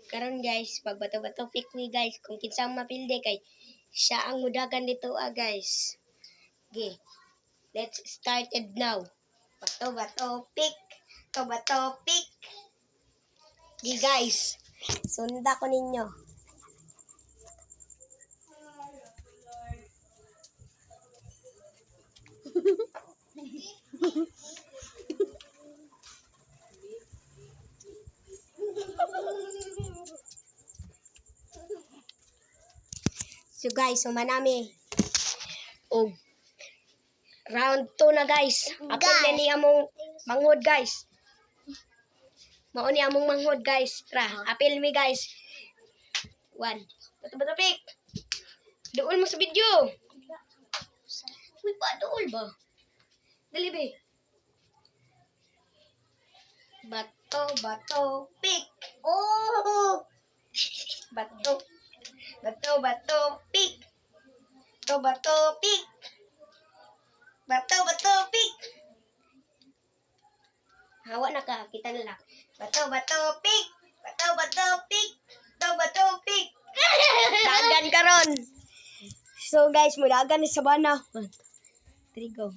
Karon guys, pagbato-bato pick me guys, kung kinsang mapilde kay siya ang mudagan dito guys. Okay, let's start it now. Bato-bato pick, bato pick. Okay guys, sunda ko ninyo. So guys, sumanami. Og round 2 na guys. Apil na ni among manghod guys. Mao ni among manghod guys. Tra, apil mi guys. 1. Bato pick. Dool mo sa video. Uy pa, dool ba? Dali be. Bato pick. Oh! Bato pick. Bato pick. Bato pick. Hawa na ka, kita na lang. Bato pick. Bato pick. Bato pick. Dagan karon. So guys, mudagan ni sabana. 3 go.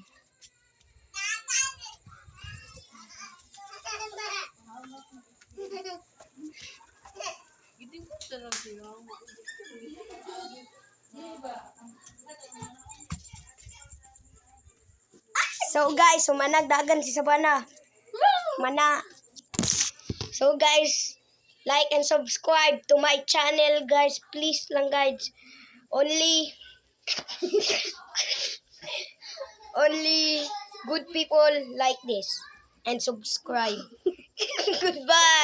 So guys, sumanag dagan si sabana. Mana. So guys, like and subscribe to my channel guys. Please lang guys. Only good people like this. And subscribe. Goodbye.